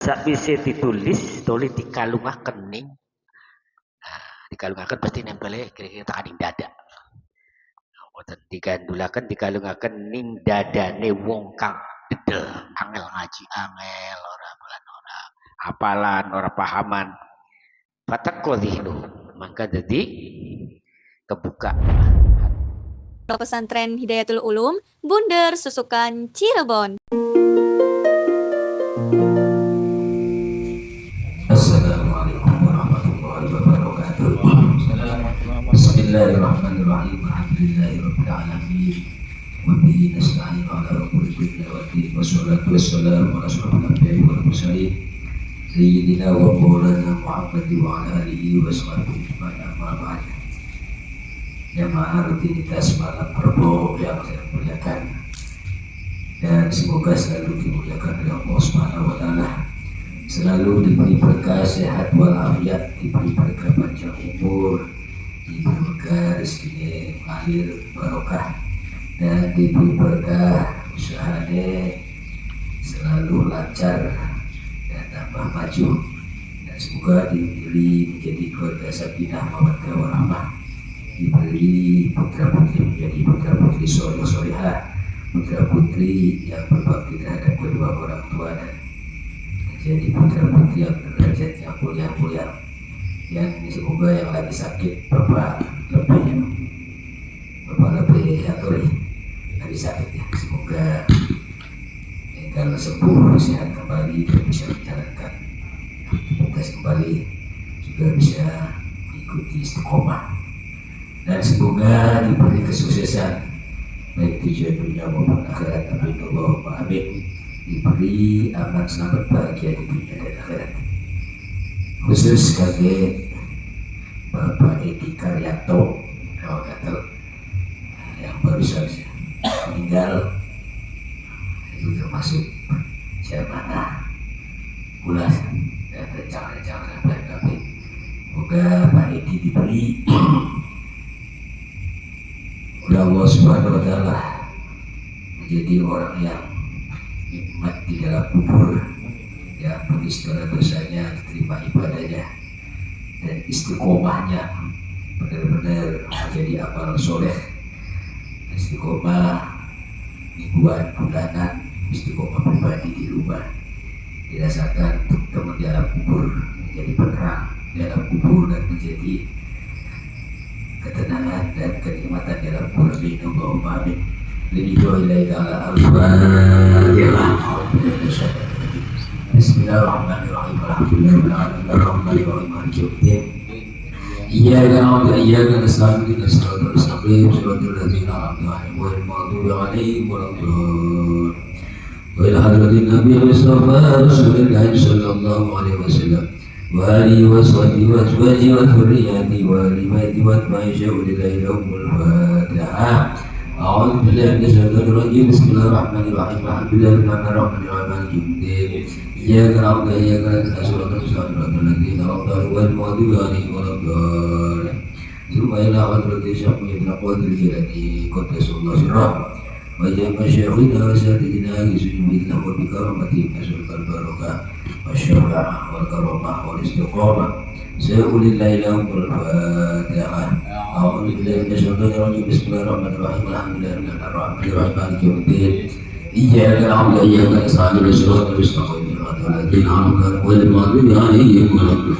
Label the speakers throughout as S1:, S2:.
S1: Sakwise ditulis tulis dikalungaken ning dikalungaken pasti nempel kira-kira tekan ing dada. Boten digandulaken dikalungaken ning dadane wong kang dedel, angel ngaji, angel ora bulan ora apalan, ora pahaman. Fataqwa dhihnu, maka jadi kebuka.
S2: Pesantren Hidayatul Ulum, Bunder Susukan, Cirebon.
S3: Assalamualaikum warahmatullahi wabarakatuh. Bismillahirrahmanirrahim. Alhamdulillahirabbil alamin. Wa bihi nasta'in ala umuri dunya waddin. Wassalatu wassalamu ala asyrofil anbiya'i wal mursalin. Sayyidina wa maulana Muhammad wa ala alihi wa sahbihi amma ba'd. Jamaah rutinitas malam Rabu yang saya muliakan, dan semoga selalu dimuliakan oleh Allah Subhanahu wa taala, selalu diberi berkah sehat walafiat, diberi berkah panjang umur, diberi berkah rezeki mengalir barokah, dan diberi berkah usahanya selalu lancar dan tambah maju, dan semoga dipilih menjadi keluarga sakinah mawaddah warahmah, diberi putra putri menjadi putra putri soleh solehah, putra putri yang berbakti terhadap kedua orang tua, dan jadi putra putri yang derajatnya mulia-mulia. Yang semoga yang lagi sakit bapak lebih aturi lagi sakit ya, semoga kalau sembuh sehat kembali dan bisa menjalankan tugas kembali, juga bisa mengikuti istiqomah, dan semoga diberi kesuksesan baik tujuan dunia maupun akhirat. Amin Allahumma amin. Diberi aman selamat bahagia di dunia dan akhirat. Khusus kaki Bapak Edi Karyanto yang baru saja meninggal, itu termasuk jamaah ulas dan rencana-rencana baik kami. Semoga Pak Edi diberi oleh Allah Subhanahu wa taala menjadi orang yang nikmat di dalam kubur, yang ampuni segala dosanya, diterima ibadahnya, dan istiqomahnya benar-benar menjadi amal soleh, istiqomah mingguan, bulanan, istiqomah pribadi di rumah, dirasakan teman di dalam kubur menjadi penerang di dalam kubur, dan menjadi ketenangan dan kenikmatan dalam kubur. Allahumma amin. Bismillahirrahmanirrahim. Alhamdulillahirrahmanirrahim. Iyyaka na'budu wa iyyaka nasta'in. Ihdinas siratal mustaqim. Siratal ladzina an'amta 'alaihim ghairil maghdubi 'alaihim waladdallin. Wa ila hadratin nabiyil mustafa Rasulillah sallallahu alaihi wasallam wa alihi wa sahbihi wa azwajihi wa dhurriyyatihi wa ahli baitihi wa atba'ihi lillahi lahumul fatihah. A'udzu billahi minasyaitonir rajim. Bismillahirrahmanirrahim. Alhamdulillahirabbil alamin. Iyyaka na'budu wa iyyaka nasta'in. Siratal ladzina an'amta 'alaihim ghairil maghdubi 'alaihim waladdallin. Thumma ila hadratil syekh Ibnu Qadir Jilani qaddasallahu sirrah wa jama'a syekhina wa sayyidina Yusuf wa bi karamati masyaallah barakah wa syafa'ah wal karamah wal istiqamah. Sa'ulillahi lahumul fatihah. A'udzu billahi minasyaitonir rajim. Bismillahirrahmanirrahim. Alhamdulillahirabbil alamin. Iyyaka na'budu wa iyyaka nasta'in. Siratal ladzina an'amta 'alaihim ghairil maghdubi 'alaihim waladdallin.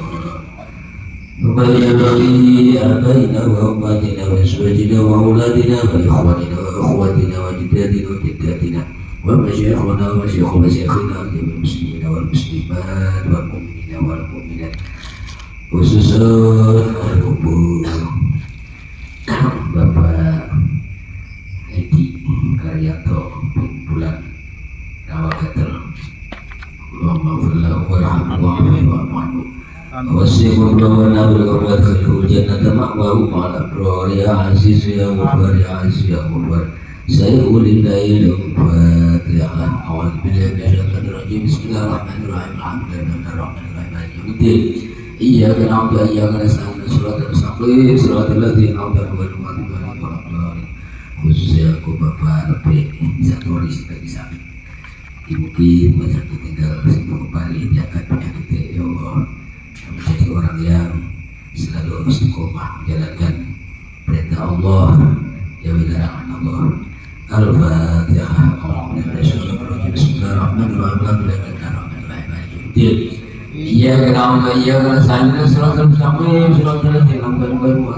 S3: Bayyana baina wa ummatina wa azwajina wa auladina wa ikhwanina wa akhwatina wa jaddatina wa jaddatina wa masyayikhina wa masyayikh masyayikhina wal muslimina wal muslimat wal mu'minina wal mu'minat, khususan al-kubur Bapak Edi Karyanto bin Bulan Nawagatel. Allahumma firlahu warhamhu wa'afu wasiqum wa nabul qawwal jannata ma'wahu ma'al abrar ya aziz ya mubar ya aziz ya mubar. Sayulillahi lahum fatihah. A'udzu billahi minasyaitonir rajim. Bismillahirrahmanirrahim. Alhamdulillahirabbil alamin. Iyyaka na'budu wa iyyaka nasta'in. Siratal mustaqim. Siratal ladzina an'amta 'alaihim ghairil maghdubi 'alaihim waladdallin. Khususnya aku Bapak lebih bisa tulis lagi sakit. mungkin banyak tinggal sembuh kembali jangan penyakitnya ya Allah, menjadi orang yang selalu istiqomah menjalankan perintah Allah ya larangan Allah. Al-Fatihah. Bismillahirrahmanirrahim. Iyyaka na'budu wa iyyaka nasta'in ihdinas mustaqim siratal ladzina an'amta 'alaihim.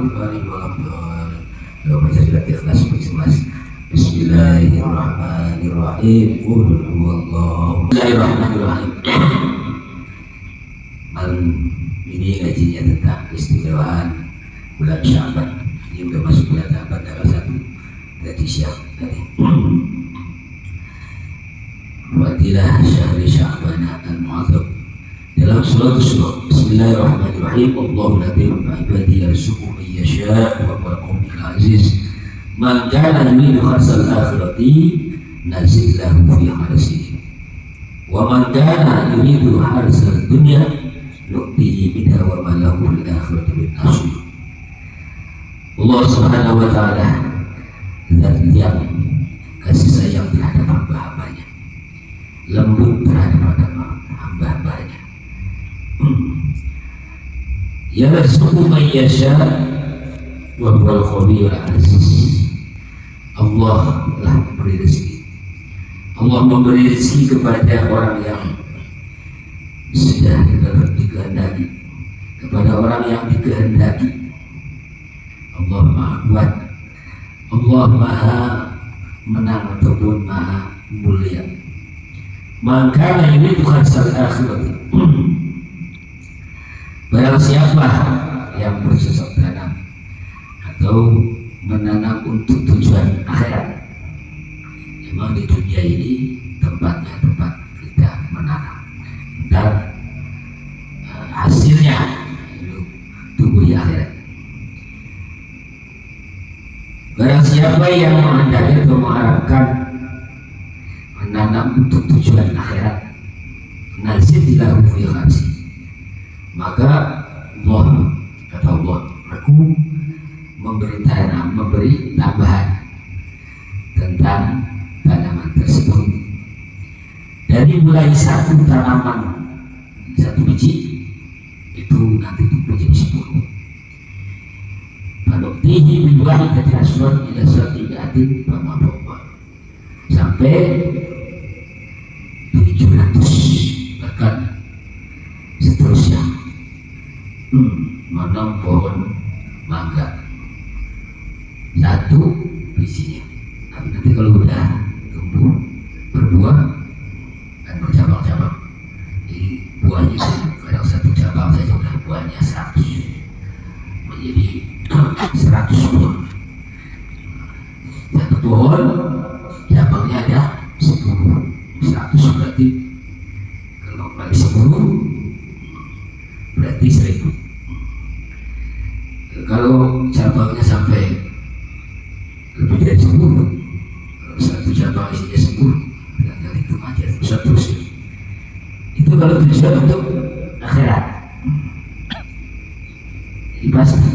S3: Bismillahirrahmanirrahim. Qul huwallahu. Bismillahirrahmanirrahim. Malam ini ngajinya tentang keistimewaan bulan Sya'ban. Ini udah masuk bulan Sya'ban tanggal 1 tadi siang tadi. Fadilah syahri Sya'ban al-Mu'adzam. Dalam surat Bismillahirrahmanirrahim. Allahu latifun bi'ibadihi yarzuqu man yasha' wa huwal qawiyul aziz. Man kana yuridu harsal akhirati nazid lahu fi harsihi wa man kana yuridu harsal dunya nu'tihi minha wa ma lahu fil akhirati min nasib. Allah Subhanahu wa ta'ala zat yang kasih sayang terhadap hamba-hambanya, lembut terhadap hamba-hambanya. Yarzuqu man yasha wa huwal qawiyul aziz. Allah telah memberi rezeki. Allah memberi rezeki kepada orang yang sudah dikehendaki, kepada orang yang dikehendaki. Allah Maha Kuat, Allah Maha Menang ataupun Maha Mulia. Maka ini bukan salah akhirat. Barang siapa yang bercocok tanam atau menanam untuk tujuan akhirat. Memang di dunia ini tempatnya tempat kita menanam. Ntar hasilnya itu tunggu di akhirat. Barang siapa yang menghendaki atau mengharapkan menanam untuk tujuan akhirat, nazidillahu fi kharsi, maka Allah, kata Allah, aku memberi tambahan tentang tanaman tersebut. Dari mulai satu tanaman, satu biji itu nanti menjadi 10. Panuktihi bibuahi kata aswan ila suati bi'adin pamabawah sampai 700 bahkan seterusnya. Menanam pohon mangga satu bijinya, nanti kalau udah tumbuh berbuah dan bercabang-cabang, jadi buahnya kadang satu cabang saja udah buahnya 100, menjadi 100 buah. Satu pohon cabangnya ada 10, 100 berarti kalau kali 10 berarti 1000. Kalau cabangnya sampai lebih dari 10, kalau satu cabang isinya 10, tinggal hitung aja, bisa terus. Itu kalau tujuan untuk akhirat. Jadi pasti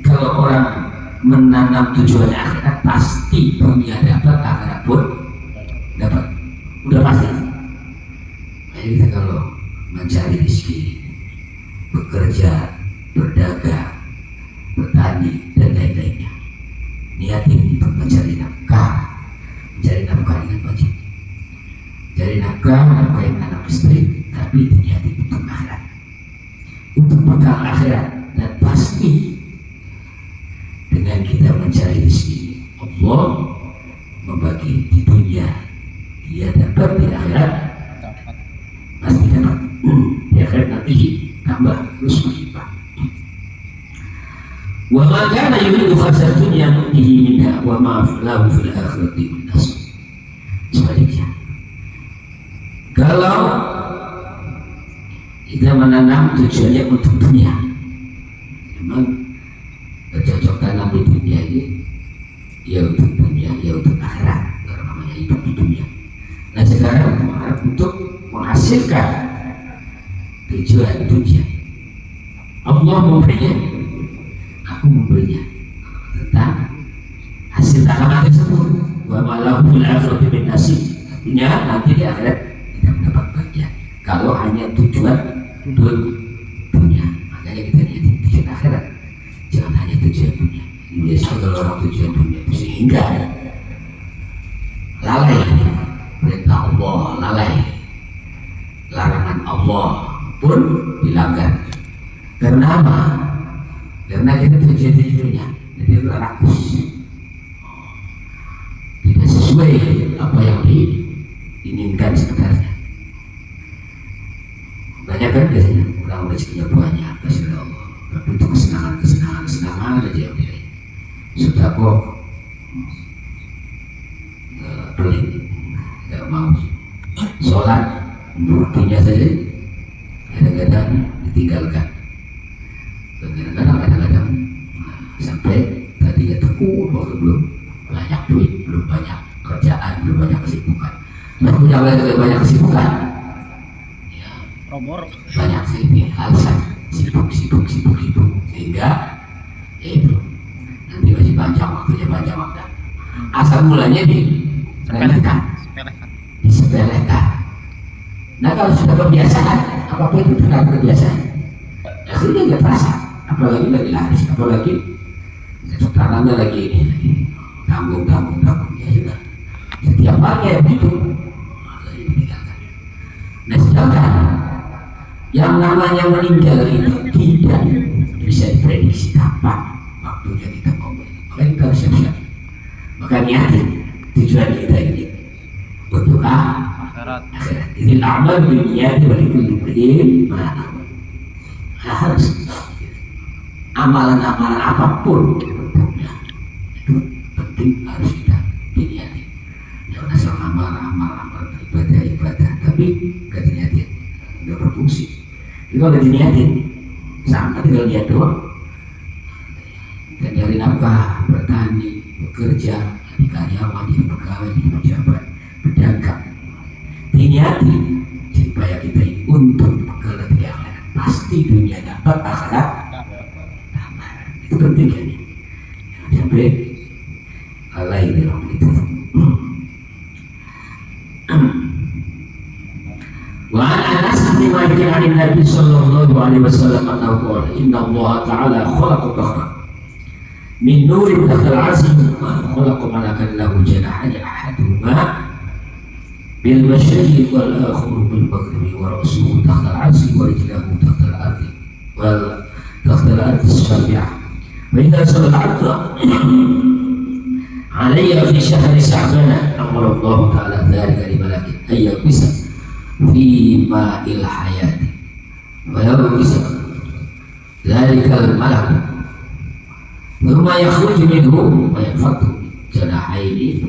S3: kalau orang menanam tujuannya akhirat, pasti dunia dapat, akhirat pun dapat, udah pasti. Makanya kita kalau mencari rezeki, bekerja, berdagang, bertani dan lain-lainnya, niatin untuk mencari nafkah dengan wajib, cari nafkah anak istri, tapi niatin untuk akhirat, untuk bekal akhirat. Dan pasti dengan kita mencari rezeki, Allah membagi di dunia, dia dapat, di akhirat pasti dapat. Di akhirat nanti tambah terus berlimpah. Wa ma kana yuridu khasar dunya nu'tihi minha wa ma lahu fil akhirati min nasib. Sebaliknya, kalau kita menanam tujuannya untuk dunia, memang bercocok tanam di dunia ini ya untuk dunia, ya untuk akhirat, karena namanya hidup di dunia. Nah sekarang untuk menghasilkan tujuan dunia, Allah memberinya, aku memberinya tentang hasil tanaman tersebut. Wa ma lahu fil akhirati min nasib. Artinya nanti di akhirat kalau hanya tujuan dunia. Makanya kita niatin tujuan akhirat, jangan hanya tujuan dunia. Biasanya kalau orang tujuan dunia itu sehingga lalai perintah Allah, lalai larangan Allah pun dilanggar. Karena apa? Karena kita tujuan dunia, jadi itu rakus, tidak sesuai apa yang diinginkan sebenarnya. Banyak kan biasanya orang rezekinya banyak, kasih Allah, tapi itu kesenangan aja yang pilih. Sudah kok pelit, nggak mau sholat, buktinya saja kadang-kadang ditinggalkan, kadang-kadang sampai tadinya tekun waktu belum banyak duit, belum banyak kerjaan, belum banyak kesibukan. Nah, punya banyak kesibukan, ya, banyak sih alasan sibuk sehingga ya itu nanti masih panjang waktunya, panjang waktu. Asal mulanya disepelekan. Nah, kalau sudah kebiasaan, apapun itu terkait kebiasaan, akhirnya nggak terasa. Apalagi lagi laris, apalagi tanamnya lagi ini, lagi tanggung ya sudah. Setiap hari ya begitu. Nah, sedangkan yang namanya meninggal itu tidak bisa diprediksi kapan waktunya kita mau meninggal. Maka kita harus siap-siap. Maka niatin tujuan kita ini berdoa akhirat. Ini amal dunia diberikan mana harus amalan-amalan apapun bentuknya itu penting harus kita diniati. Jangan asal amal ibadah, tapi gak diniatin, gak berfungsi. Jadi kalau diniatin, sama tinggal niat doang. Dan nyari nafkah, bertani, bekerja, jadi karyawan, jadi pegawai, jadi pejabat, pedagang. Diniati supaya kita untuk kelak di akhirat. Pasti dunia dapat, akhirat dapat. Itu penting ya. Sampai alai dalam itu. Wa Anas bin Malik an Nabi sallallahu alaihi wasallam annahu qala inna Allah ta'ala khalaqa bahra min nurin dakhal azim wa khalaqa malakan lahu janahan ahaduhuma bil masyriqi wal akhar bil maghribi wa ra'suhu dakhal azim wa rijluhu dakhal ardi wal dakhal ardi as-sabi'ah wa idza sala'ta alayya fi syahri sa'bana amara Allah ta'ala dhalika li malakin ayyabisa fi ma'il hayati wa yabisa dhalikal malak thumma yakhruju minhu wa yafattu janahaini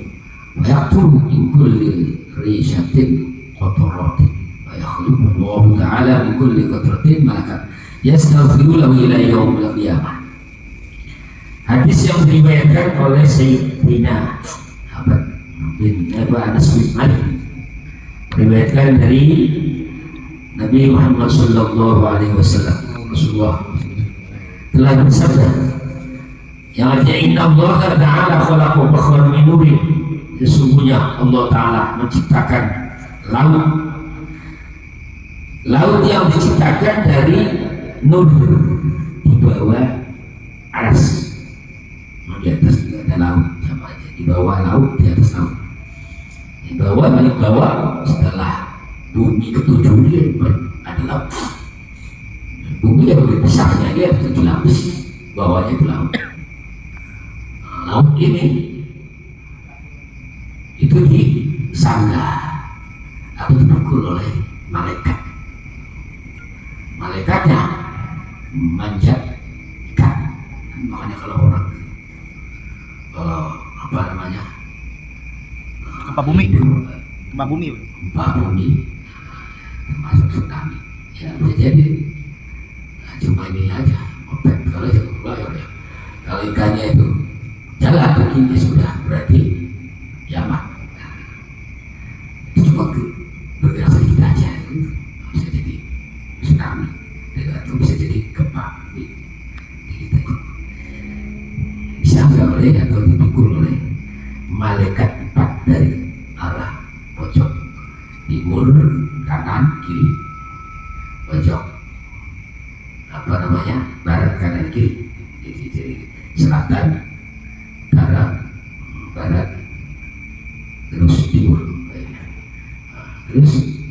S3: wa yaqtulu min kulli rishatin qatratin wa yakhluqu Allah ta'ala min kulli qatratin malakan yastaghfiru lahu ila yaumil qiyamah. Hadis yang diriwayatkan oleh Sayyidina bin Anas bin Malik, diriwayatkan dari Nabi Muhammad sallallahu alaihi wasallam. Rasulullah telah bersabda, yang artinya inna Allah ta'ala khalaqa bakhran min nurin, sesungguhnya Allah ta'ala menciptakan laut yang diciptakan dari nur, di bawah aras. Di atas tidak ada laut, sama aja. Di bawah laut, di atas laut. Di bawah, balik bawah, setelah bumi ketujuh dia ada laut. Bumi yang lebih besarnya dia 7 lapis, bawahnya itu laut. Laut ini itu disanggah atau dipukul oleh malaikat. Malaikatnya memanjat ikan. Makanya kalau apa namanya,
S4: gempa bumi
S3: termasuk tsunami ya bisa jadi. Nah, cuma ini aja opet kalau jangan keluar ya. Kalau ikannya itu jalan begini sudah berarti kiamat. Nah, itu cuma bergerak sedikit aja, itu bisa jadi tsunami atau bisa jadi gempa bumi. Gitu. Disanggah oleh atau dipukul oleh malaikat 4 dari arah pojok timur, kanan, kiri apa namanya, barat kanan kiri, jadi selatan, barat, terus timur. Terus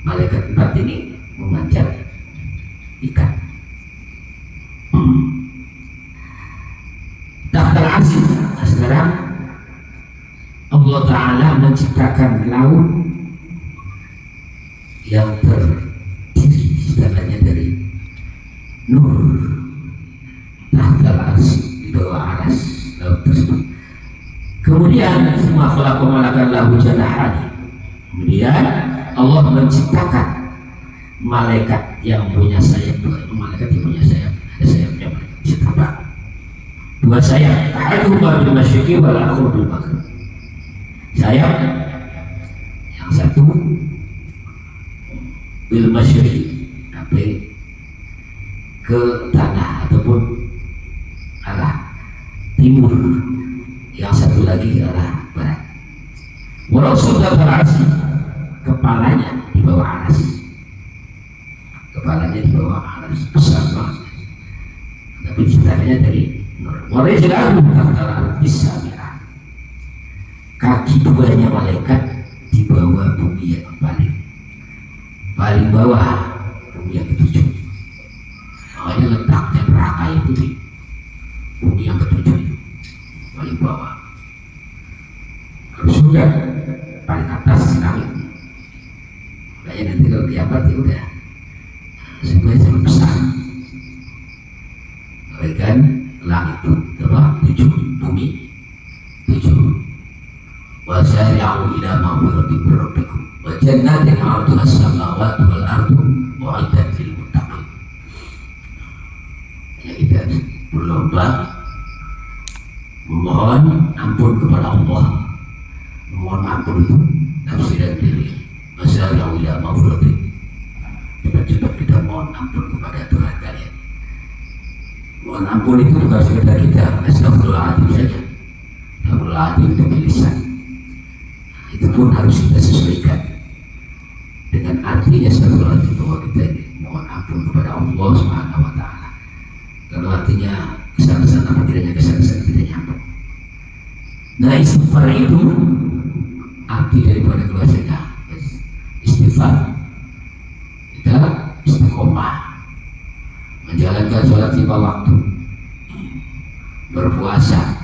S3: malaikat 4 ini memanjat ikan. Tahta al-arsy. Nah, sekarang Allah Ta'ala menciptakan laut yang terdiri sebenarnya dari nur. Tahta al-arsy, di bawah aras laut tersebut. Kemudian semua khalaqahu lahu janahani. Kemudian Allah menciptakan malaikat yang punya sayap. Malaikat yang punya sayap, ada sayapnya, bisa terbang. 2 sayap, ahaduhuma bil masyriqi wal akharu bil maghrib. Sayap yang satu bil masyriqi, sampai ke tanah ataupun arah timur, yang satu lagi arah barat. Walau sudah berarti kepalanya di bawah aras, kepalanya di bawah aras, besar banget, tapi ceritanya dari nur. Warajlahu tahta bisa merah, kaki 2-nya malaikat di bawah bumi yang paling bawah, bumi yang ke-7. Makanya letaknya neraka itu di bumi yang ke-7, paling bawah. Kalau surga paling atas langit. Makanya nanti kalau kiamat ya udah semuanya sangat besar. Bagaikan langit itu berapa? 7, bumi 7. Wa sari'u ila maghfiratin min rabbikum wa jannatin 'arduha as-samawati wal ardu u'iddat lil muttaqin. Ya, kita berlomba memohon ampun kepada Allah. Mohon ampun itu tafsiran diri. Masari'u ila maghfiratin. Cepat-cepat kita mohon ampun kepada Tuhan kalian. Mohon ampun itu bukan sekedar kita astagfirullahaladzim saja. Astagfirullahaladzim itu lisan. Itu pun harus kita sesuaikan dengan artinya astagfirullahaladzim, bahwa kita ini mohon ampun kepada Allah Subhanahu wa Ta'ala. Kalau artinya kesalahan apa tidaknya, kesalahan tidak nyambung. Nah, istighfar itu arti daripada keluarga. Istighfar kita istiqomah, menjalankan sholat 5 waktu, berpuasa,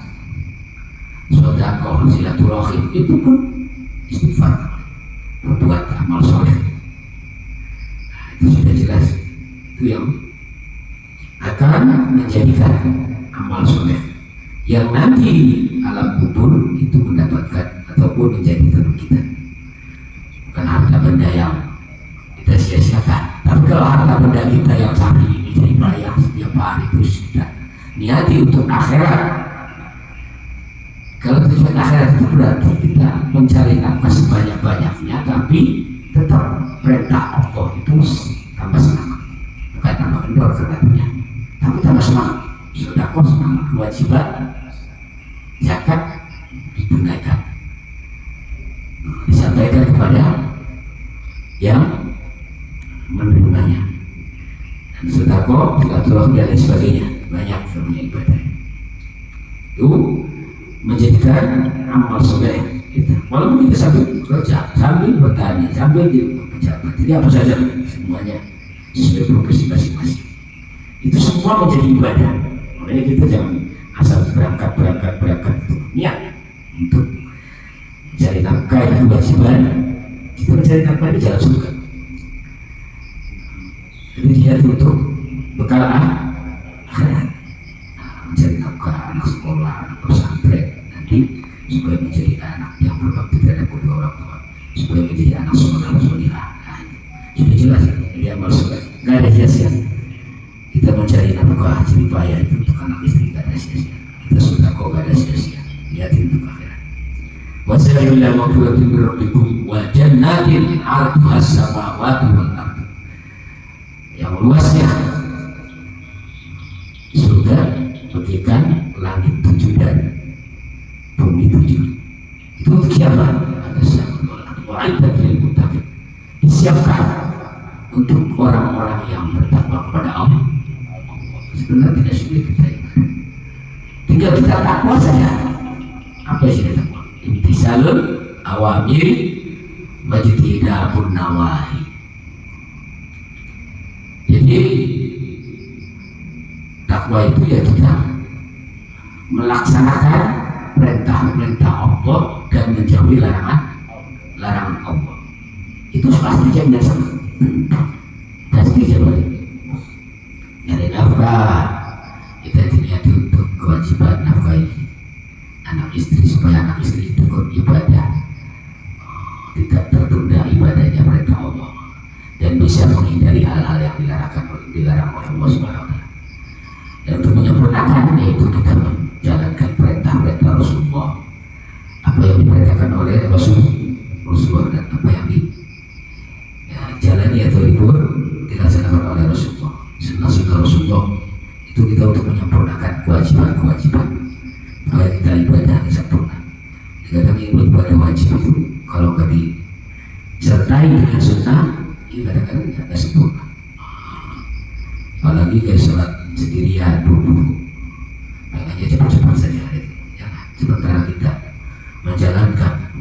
S3: sedekah, silaturahim, itu pun istighfar, berbuat amal soleh. Nah, itu sudah jelas, itu yang akan menjadikan amal soleh yang nanti alam kubur itu mendapatkan ataupun menjadi teman kita. Bukan harta benda yang kita sia-siakan, tapi kalau harta benda kita yang cari ini jadi bayar setiap hari terus kita niati untuk akhirat. Kalau tujuan akhirat itu berarti kita mencari nafkah sebanyak-banyaknya, tapi tetap perintah Allah itu tambah semangat, bukan tambah kendor katanya, tapi tambah semangat. Sedekah semangat, kewajiban zakat ditunaikan, disampaikan kepada yang menerimanya. Dan sedekah, silaturahmi dan lain sebagainya, banyak sebenarnya ibadah itu menjadikan amal soleh kita. Walaupun kita sambil bekerja, sambil bertani, sambil di pejabat, jadi apa saja semuanya sesuai profesi masing-masing. Itu semua menjadi ibadah. Makanya kita jangan asal berangkat niat untuk mencari nafkah itu kewajiban. Kita mencari nafkah di jalan surga. Jadi niat untuk bekal akhirat, mencari nafkah anak sekolah, anak pesantren nanti supaya menjadi anak yang berbakti terhadap kedua orang tua, supaya menjadi anak soleh-solehah. Nah, sudah jelas ini amal soleh, nggak ada sia-sia. Kita mencari nafkah jerih payah itu untuk anak istri, nggak ada sia-sia. Kita sudah kok nggak ada sia-sia. Lihatin untuk akhirat. Wasari'u ila maghfiratin min rabbikum wa jannatin 'arduha as-samawati wal ardu. Yang luasnya surga bagaikan langit 7 dan bumi 7. Itu untuk siapa? Ada sahabat wa'iddat lil muttaqin. Disiapkan untuk orang-orang orang-orang yang bertakwa kepada Allah. Sebenarnya tidak sulit kita ibadah. Tinggal kita takwa saja. Apa sih takwa? Imtisalul awamir wajtinabun nawahi. Jadi takwa itu ya kita melaksanakan perintah-perintah Allah dan menjauhi larangan Allah. Itu pasti jaminan sama. Pasti jaminan. Dari nafkah kita diniati untuk kewajiban nafkah anak istri supaya anak istri itu beribadah, tidak tertunda ibadahnya perintah Allah dan bisa menghindari hal-hal yang dilarang oleh Allah Subhanahu wa taala. Dan untuk menyempurnakan yaitu kita menjalankan perintah-perintah Rasulullah, apa yang diperintahkan oleh Rasulullah dan apa yang dijalani atau dilaksanakan oleh Rasulullah. Sunnah-sunnah Rasulullah itu kita untuk menyempurnakan kewajiban-kewajiban supaya kita ibadah sempurna. Kadang yang beribadah wajib itu kalau nggak disertai dengan sunnah, itu kadang-kadang tidak sempurna. Apalagi kayak sholat sendirian dulu, makanya cepat-cepat saja. Jangan sementara kita menjalankan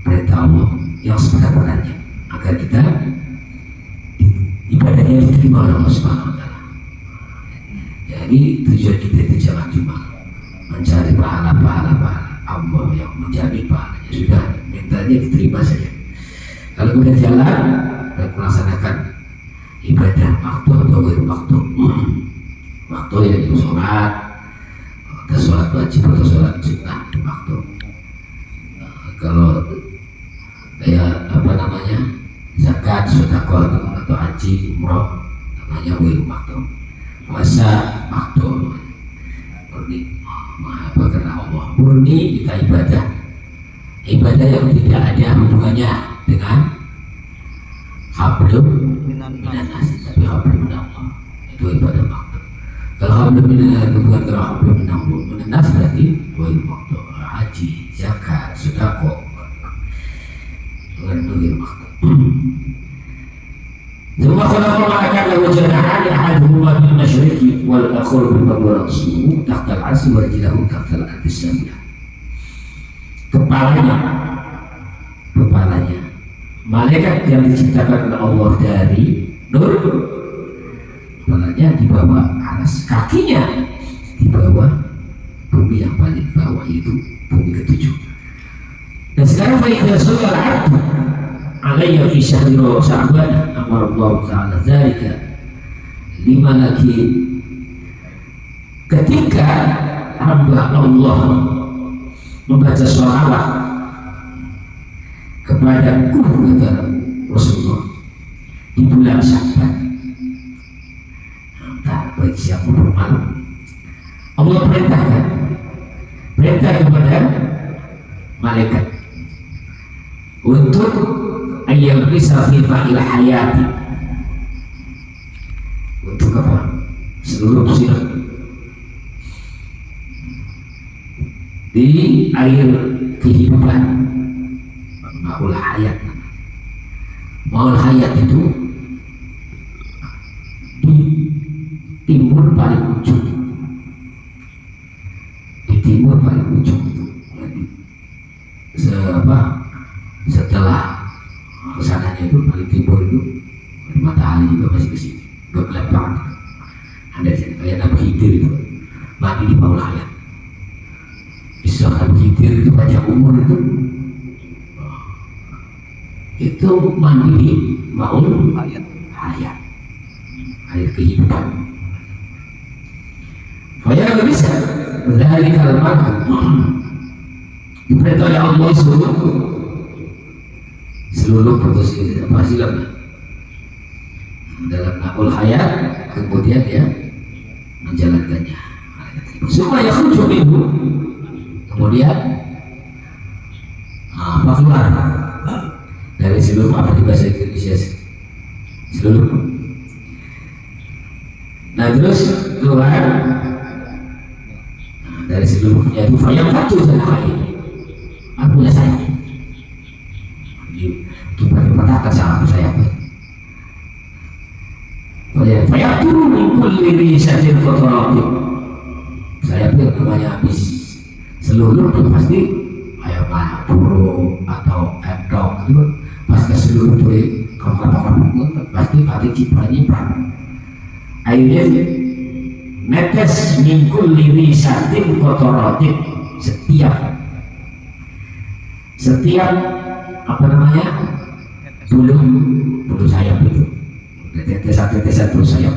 S3: perintah Allah yang sebenar-benarnya agar kita ibadahnya diterima oleh Allah Subhanahu wa taala. Jadi tujuan kita itu jangan cuma mencari pahala Allah yang menjadi pahalanya, sudah mintanya diterima saja. Kalau kita jalan dan melaksanakan ibadah waktu atau waktu yaitu sholat atau sholat wajib atau sholat sunnah waktu. Kalau kayak apa namanya zakat, sedekah atau haji, umroh namanya waktu. Puasa waktu. Murni apa karena Allah. Murni kita ibadah yang tidak ada hubungannya dengan hablum minanas, tapi hablum minallah itu ibadah waktu. Kalau hablum minanas bukan kalau hablum minanas berarti waktu haji, zakat, sedekah bukan waktu. ثم خلق الله كان له جناحان احدهما بالمشرق والاخر بالمغرب راسه تحت العرش ورجله تحت الارض السابعه. Kepalanya malaikat yang diciptakan oleh Allah dari nur, kepalanya di bawah aras, kakinya di bawah bumi yang paling bawah, itu bumi ketujuh. Dan sekarang faidah soal arti alayya fi syahri Sya'ban amar Allah Ta'ala dzalika lima lagi ketika hamba Allah membaca sholawat kepadaku, kata Rasulullah, di bulan Sya'ban. Entah bagi siapa bermalam, Allah perintah kepada malaikat untuk ayam bisa fil hayati, untuk apa? Seluruh sirat di air kehidupan, maul hayat. Maul hayat itu di timur paling ujung, di timur paling ujung itu setelah kesananya itu paling timur itu matahari juga masih ke sini, udah gelap banget. Ada di sini kayak Nabi Khidir itu mandi di maul hayat. Bisa Nabi Khidir itu banyak umur itu mandi di maul hayat, air kehidupan. Faya nggak bisa dari kalimat diperintah oleh Allah seluruh putus silapnya dalam maul hayat, kemudian dia menjalankannya. Supaya khruju minhu, kemudian keluar dari seluruh, apa di bahasa Indonesia, seluruh. Nah terus keluar dari seluruhnya itu yang satu saja ini akunya saya itu patahkan sama saya Fayaqulu min kulli risatin qatarati. Saya pun namanya habis seluruh itu pasti kayak burung atau endok itu pas ke seluruh itu pasti cipranya akhirnya netes mingkul liri satin kotorotin setiap apa namanya bulu sayap itu tetesan bulu sayap.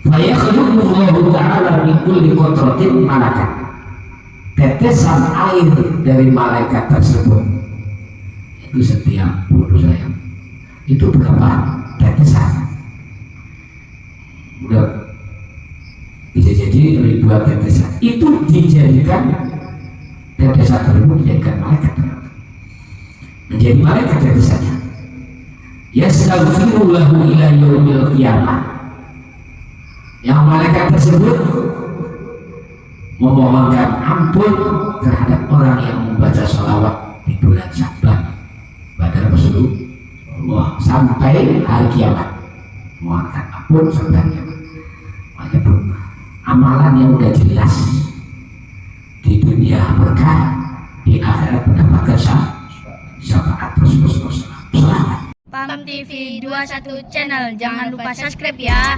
S3: Faya khulullahu ta'ala min kulli qatratin malakat. Tetesan air dari malaikat tersebut itu setiap bulu sayap itu berapa tetesan? Udah bisa jadi ribuan tetesan. Itu dijadikan tetesan tersebut dijadikan malaikat, menjadi malaikat tetesannya. Yastaghfiru lahu ila yaumil qiyamah. Yang malaikat tersebut memohonkan ampun terhadap orang yang membaca sholawat di bulan Sya'ban pada Rasulullah sampai hari kiamat, memohonkan ampun sampai hari kiamat. Makanya amalan yang udah jelas di dunia berkah, di akhirat mendapatkan syafaat Rasulullah.
S5: PAM TV 21 channel, jangan lupa subscribe ya.